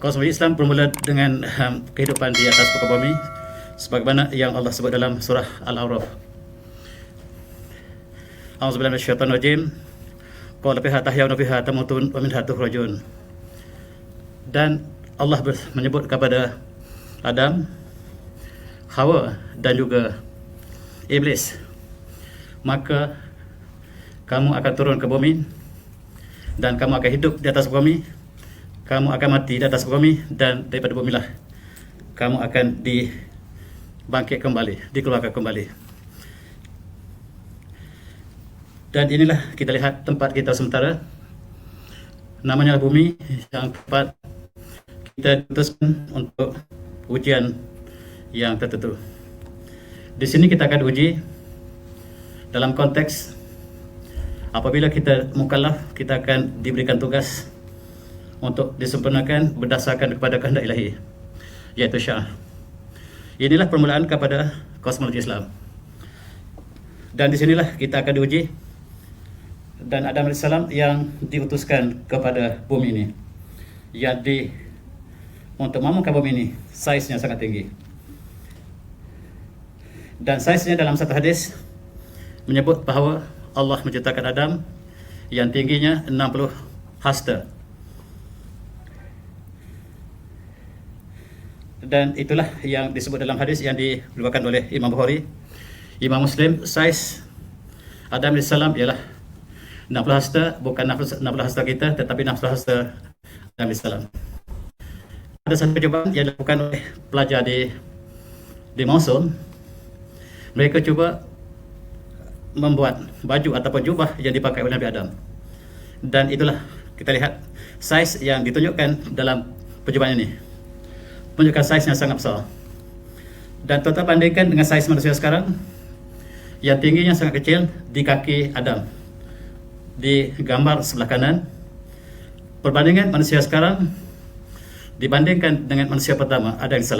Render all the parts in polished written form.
Konsumsi Islam bermula dengan kehidupan di atas muka bumi sebagaimana yang Allah sebut dalam surah Al-A'raf. A'udzubillahi minasyaitonir rajim. Qala fiha tahyawna fiha tamutun wa minha tukhrajun. Dan Allah menyebut kepada Adam, Hawa dan juga Iblis, maka kamu akan turun ke bumi dan kamu akan hidup di atas bumi, kamu akan mati di atas bumi, dan daripada bumilah kamu akan dibangkit kembali, dikeluarkan kembali. Dan inilah kita lihat tempat kita sementara, namanya bumi, yang tempat kita diutuskan untuk ujian yang tertentu. Di sini kita akan uji dalam konteks apabila kita mukallaf, kita akan diberikan tugas untuk disempurnakan berdasarkan kepada kehendak ilahi, yaitu syarah. Inilah permulaan kepada kosmologi Islam. Dan di sinilah kita akan diuji. Dan Adam AS yang diutuskan kepada bumi ini, yang untuk memampukan bumi ini, saiznya sangat tinggi. Dan saiznya dalam satu hadis menyebut bahawa Allah menciptakan Adam yang tingginya 60 hasta. Dan itulah yang disebut dalam hadis yang diriwayatkan oleh Imam Bukhari, Imam Muslim. Saiz Adam AS ialah 60 hasta, bukan 60 hasta kita, tetapi 60 hasta Adam AS. Ada satu percubaan yang dilakukan oleh pelajar di Mosul. Mereka cuba membuat baju ataupun jubah yang dipakai oleh Nabi Adam. Dan itulah kita lihat saiz yang ditunjukkan dalam percubaan ini, menunjukkan saiz yang sangat besar. Dan total bandingkan dengan saiz manusia sekarang yang tingginya sangat kecil di kaki Adam, di gambar sebelah kanan. Perbandingan manusia sekarang dibandingkan dengan manusia pertama, Adam AS.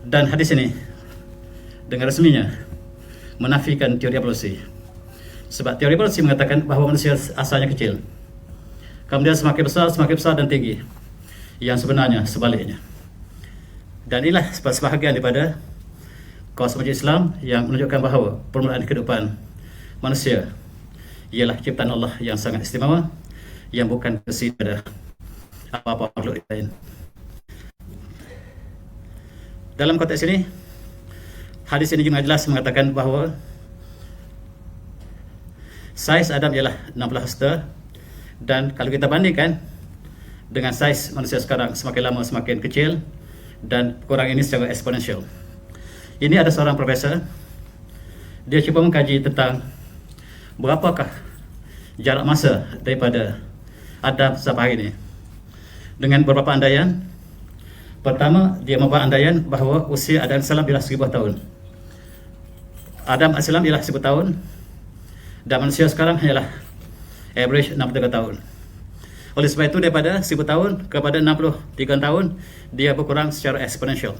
Dan hadis ini dengan resminya menafikan teori evolusi. Sebab teori evolusi mengatakan bahawa manusia asalnya kecil, kemudian semakin besar dan tinggi. Yang sebenarnya sebaliknya. Dan inilah sebahagian daripada kosmologi Islam yang menunjukkan bahawa permulaan kehidupan manusia ialah ciptaan Allah yang sangat istimewa, yang bukan bersih pada apa-apa makhluk lain. Dalam konteks ini, hadis ini juga jelas mengatakan bahawa saiz Adam ialah 60 hasta. Dan kalau kita bandingkan dengan saiz manusia sekarang, semakin lama semakin kecil, dan kurang ini secara eksponensial. Ini ada seorang profesor, dia cuba mengkaji tentang berapakah jarak masa daripada Adam sampai hari ini dengan beberapa andaian. Pertama, dia membuat andaian bahawa usia Adam AS ialah 1000 tahun. Adam AS ialah 1000 tahun, dan manusia sekarang hanyalah average 63 tahun. Oleh sebab itu, daripada 1000 tahun kepada 63 tahun, dia berkurang secara eksponensial.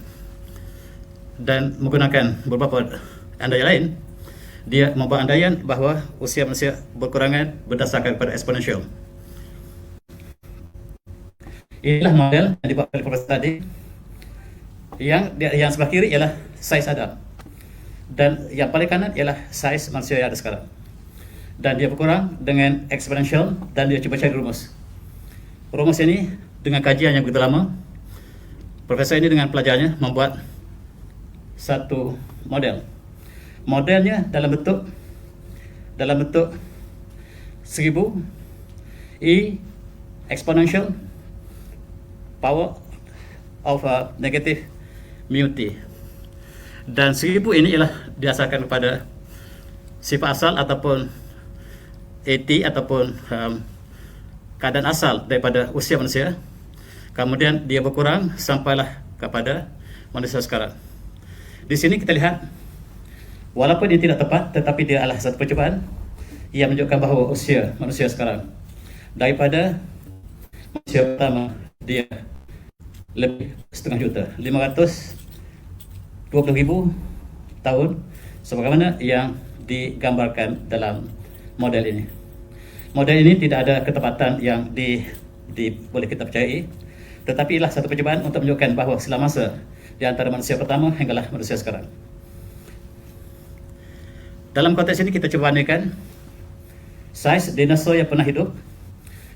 Dan menggunakan beberapa andaian lain, dia membuat andaian bahawa usia manusia berkurangan berdasarkan pada eksponensial. Inilah model yang dibuat oleh profesor tadi. Yang sebelah kiri ialah saiz Adam, dan yang paling kanan ialah saiz manusia yang ada sekarang. Dan dia berkurang dengan eksponensial, dan dia cuba cari rumus. Rumus ini dengan kajian yang begitu lama, profesor ini dengan pelajarnya membuat satu model. Modelnya dalam bentuk 1000 E exponential power of negative mu t. Dan 1000 ini ialah didasarkan kepada sifat asal ataupun AT ataupun keadaan asal daripada usia manusia. Kemudian dia berkurang sampailah kepada manusia sekarang. Di sini kita lihat, walaupun dia tidak tepat, tetapi dia adalah satu percubaan yang menunjukkan bahawa usia manusia sekarang daripada manusia pertama dia lebih setengah juta, 520,000 tahun, sebagaimana yang digambarkan dalam model ini. Model ini tidak ada ketepatan yang boleh kita percayai. Tetapi ialah satu percubaan untuk menunjukkan bahawa selama masa di antara manusia pertama hinggalah manusia sekarang. Dalam konteks ini kita cuba bandingkan saiz dinosaur yang pernah hidup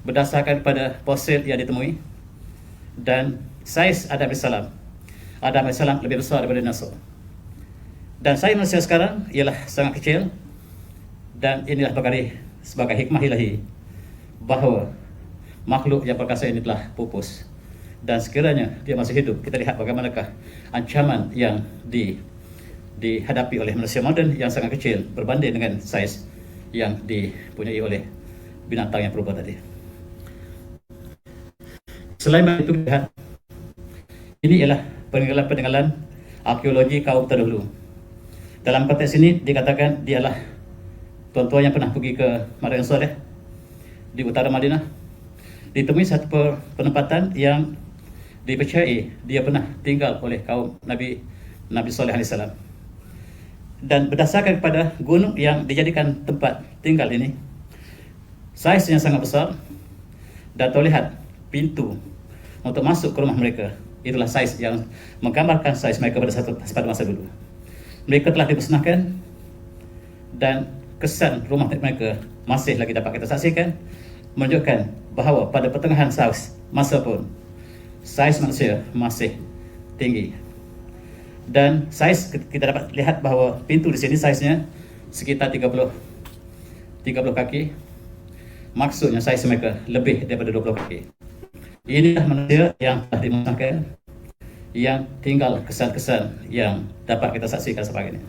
berdasarkan pada fosil yang ditemui dan saiz Adam AS. Adam AS lebih besar daripada dinosaur. Dan saiz manusia sekarang ialah sangat kecil, dan inilah berkali sebagai hikmah ilahi bahawa makhluk yang perkasa ini telah pupus. Dan sekiranya dia masih hidup, kita lihat bagaimanakah ancaman yang dihadapi oleh manusia moden yang sangat kecil berbanding dengan saiz yang dipunyai oleh binatang yang purba tadi. Selain itu, lihat ini ialah peninggalan arkeologi kaum terdahulu. Dalam konteks ini dikatakan dialah tuan-tuan yang pernah pergi ke Madinah Saleh di utara Madinah, ditemui satu penempatan yang dipercayai dia pernah tinggal oleh kaum Nabi Saleh AS. Dan berdasarkan kepada gunung yang dijadikan tempat tinggal ini, saiznya sangat besar, dan terlihat pintu untuk masuk ke rumah mereka. Itulah saiz yang menggambarkan saiz mereka pada masa dulu. Mereka telah dimusnahkan, dan kesan rumah mereka masih lagi dapat kita saksikan, menunjukkan bahawa pada pertengahan masa pun saiz manusia masih tinggi. Dan saiz kita dapat lihat bahawa pintu di sini saiznya sekitar 30 kaki. Maksudnya saiz mereka lebih daripada 20 kaki. Inilah manusia yang telah dimusnahkan, yang tinggal kesan-kesan yang dapat kita saksikan sebagainya.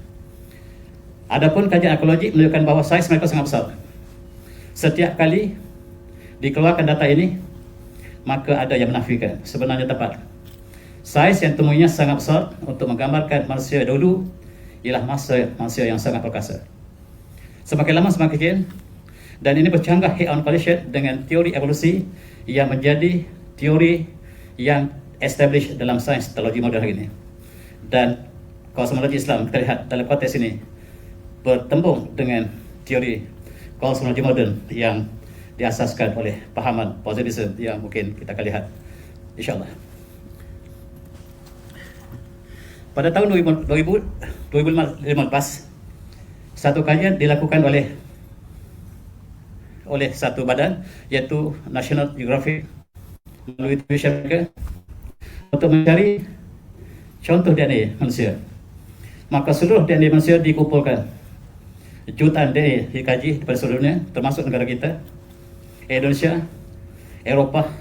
Adapun kajian arkeologi menunjukkan bahawa saiz mereka sangat besar. Setiap kali dikeluarkan data ini, maka ada yang menafikan. Sebenarnya tepat. Saiz yang temuinya sangat besar untuk menggambarkan manusia dahulu ialah manusia yang sangat perkasa. Semakin lama semakin kecil, dan ini bercanggah head-on collision dengan teori evolusi yang menjadi teori yang established dalam sains teknologi moden hari ini. Dan kosmologi Islam kita lihat dalam konteks ini bertembung dengan teori kosmologi moden yang diasaskan oleh pahaman positivism yang mungkin kita akan lihat insyaAllah. Pada tahun 2015, satu kajian dilakukan oleh satu badan, iaitu National Geographic, melalui televisyen mereka, untuk mencari contoh DNA manusia. Maka seluruh DNA manusia dikumpulkan. Jutaan DNA dikaji daripada seluruh dunia, termasuk negara kita, Indonesia, Eropah,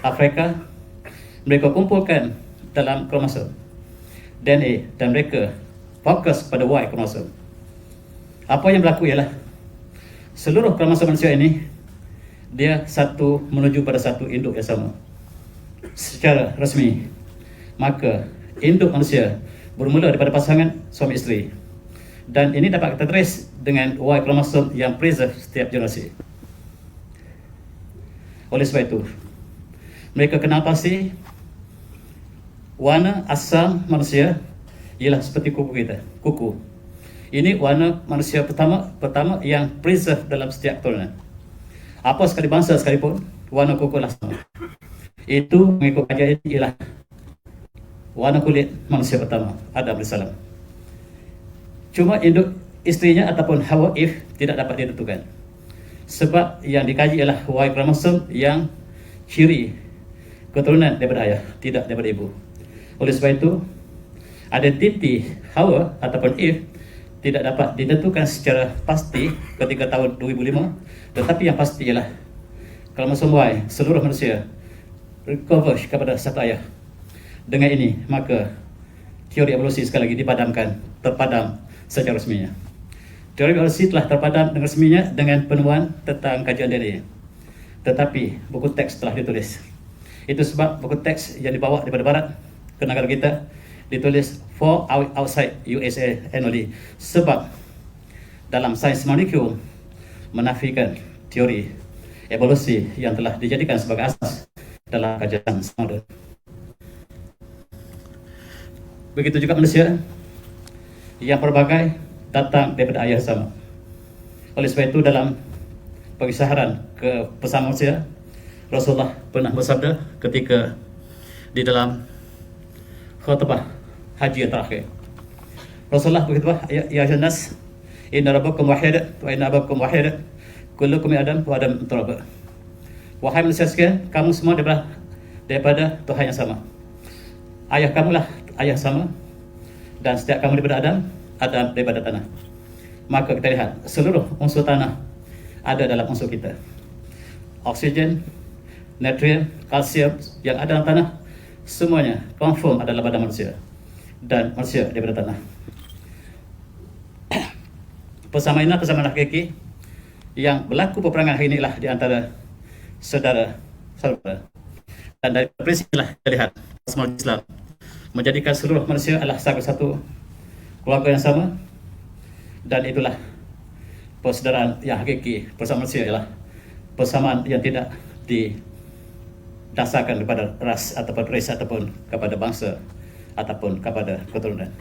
Afrika. Mereka kumpulkan dalam kromosom DNA, dan mereka fokus pada Y kromosom. Apa yang berlaku ialah seluruh kromosom manusia ini dia menuju pada satu induk yang sama. Secara resmi, maka induk manusia bermula daripada pasangan suami isteri, dan ini dapat kita trace dengan Y kromosom yang preserve setiap generasi. Oleh sebab itu, mereka kenal pasti warna asal manusia ialah seperti kuku kita, kuku. Ini warna manusia pertama yang preserve dalam setiap keturunan. Apa sekali bangsa sekalipun, warna kuku lah sama. Itu mengikut kajian ini ialah warna kulit manusia pertama, Adam AS. Cuma induk istrinya ataupun Hawa Eve tidak dapat ditentukan, sebab yang dikaji ialah Y kromosom yang ciri keturunan daripada ayah, tidak daripada ibu. Oleh sebab itu, identiti Hawa ataupun Eve tidak dapat ditentukan secara pasti ketika tahun 2005, tetapi yang pasti ialah kromosom Y seluruh manusia converge kepada satu ayah. Dengan ini, maka teori evolusi sekali lagi terpadam secara resminya. Teori evolusi telah terpadam dengan resminya dengan penemuan tentang kajian DNA. Tetapi buku teks telah ditulis. Itu sebab buku teks yang dibawa daripada barat ke negara kita ditulis for outside USA only, sebab dalam sains molekul menafikan teori evolusi yang telah dijadikan sebagai asas dalam kajian sains moden. Begitu juga manusia yang berbagai datang daripada ayah sama. Oleh sebab itu dalam pengisytiharan ke bersama manusia, Rasulullah pernah bersabda ketika di dalam khutbah haji yang terakhir. Rasulullah berkata, ya nas, inna rabbakum wahid wa inna abakum wahid, kullukum min adam wa adam turab. Wahai manusia sekalian, kamu semua daripada Tuhan yang sama. Ayah kamulah ayah sama, dan setiap kamu daripada Adam, Adam daripada tanah. Maka kita lihat seluruh unsur tanah ada dalam unsur kita. Oksigen, nutrien, kalsium yang ada dalam tanah, semuanya confirm adalah badan manusia, dan manusia daripada tanah. Persamaan inilah persamaan hakiki yang berlaku peperangan hari inilah di antara saudara-saudara. Dan dari prinsip inilah kita lihat Islam menjadikan seluruh manusia adalah satu keluarga yang sama, dan itulah persaudaraan yang hakiki. Persamaan manusia ialah persamaan yang tidak didasarkan kepada ras ataupun race ataupun kepada bangsa ataupun kepada keturunan.